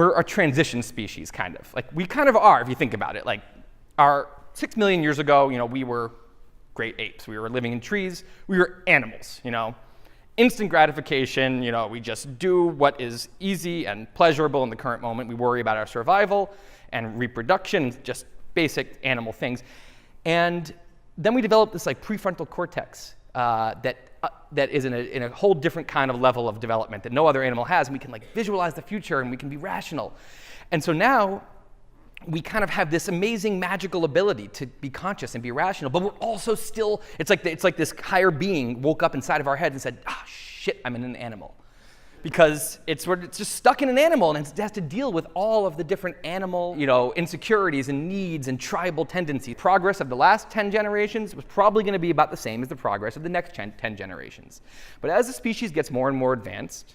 we're a transition species, kind of. Like, we kind of are, if you think about it. Like, 6 million years ago, we were great apes. We were living in trees. We were animals, Instant gratification, we just do what is easy and pleasurable in the current moment. We worry about our survival and reproduction, just basic animal things. And then we developed this prefrontal cortex that is in a whole different kind of level of development that no other animal has. And we can visualize the future, and we can be rational. And so now we kind of have this amazing magical ability to be conscious and be rational, but we're also still, it's like this higher being woke up inside of our heads and said, shit, I'm in an animal. Because it's just stuck in an animal, and it has to deal with all of the different animal, insecurities and needs and tribal tendencies. Progress of the last 10 generations was probably going to be about the same as the progress of the next 10 generations. But as the species gets more and more advanced,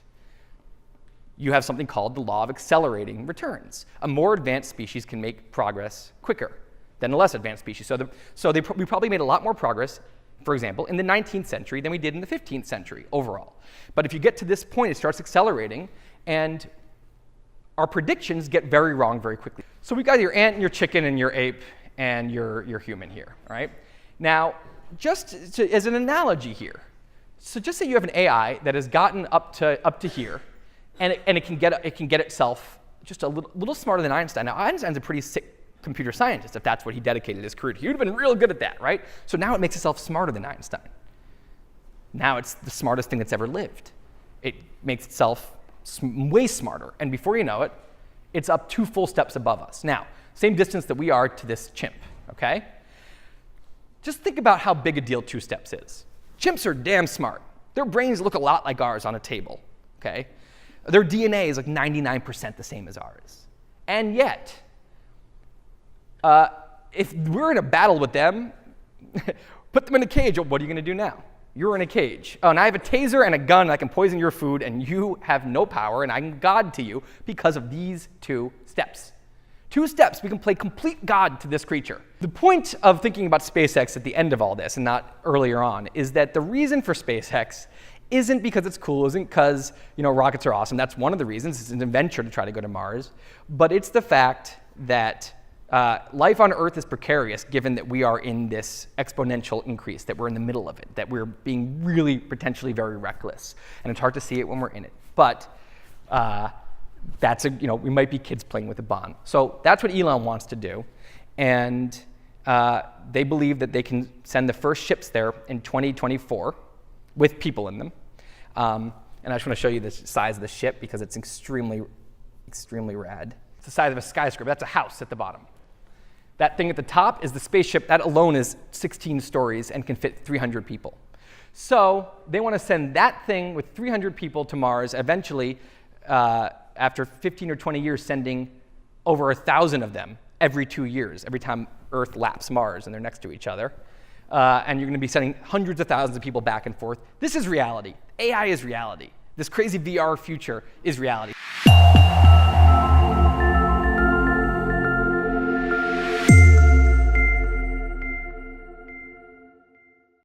you have something called the law of accelerating returns. A more advanced species can make progress quicker than a less advanced species. We probably made a lot more progress, for example, in the 19th century than we did in the 15th century overall. But if you get to this point, it starts accelerating, and our predictions get very wrong very quickly. So we've got your ant and your chicken and your ape and your human here, right? Now, just as an analogy here, so just say you have an AI that has gotten up to here, and it can get itself just a little smarter than Einstein. Now, Einstein's a pretty sick computer scientist, if that's what he dedicated his career to. He would have been real good at that, right? So now it makes itself smarter than Einstein. Now it's the smartest thing that's ever lived. It makes itself way smarter, and before you know it, it's up 2 full steps above us. Now, same distance that we are to this chimp, okay? Just think about how big a deal 2 steps is. Chimps are damn smart. Their brains look a lot like ours on a table, okay? Their DNA is 99% the same as ours. And yet, if we're in a battle with them, put them in a cage, what are you going to do now? You're in a cage. Oh, and I have a taser and a gun, and I can poison your food, and you have no power, and I'm God to you because of these 2 steps. 2 steps, we can play complete God to this creature. The point of thinking about SpaceX at the end of all this, and not earlier on, is that the reason for SpaceX isn't because it's cool, isn't because rockets are awesome. That's one of the reasons. It's an adventure to try to go to Mars. But it's the fact that life on Earth is precarious, given that we are in this exponential increase, that we're in the middle of it, that we're being really potentially very reckless. And it's hard to see it when we're in it. But we might be kids playing with a bomb. So that's what Elon wants to do. And they believe that they can send the first ships there in 2024 with people in them. And I just want to show you the size of the ship because it's extremely, extremely rad. It's the size of a skyscraper. That's a house at the bottom. That thing at the top is the spaceship. That alone is 16 stories and can fit 300 people. So they want to send that thing with 300 people to Mars, eventually, after 15 or 20 years, sending over 1,000 of them every 2 years, every time Earth laps Mars and they're next to each other. And you're going to be sending hundreds of thousands of people back and forth. This is reality. AI is reality. This crazy VR future is reality.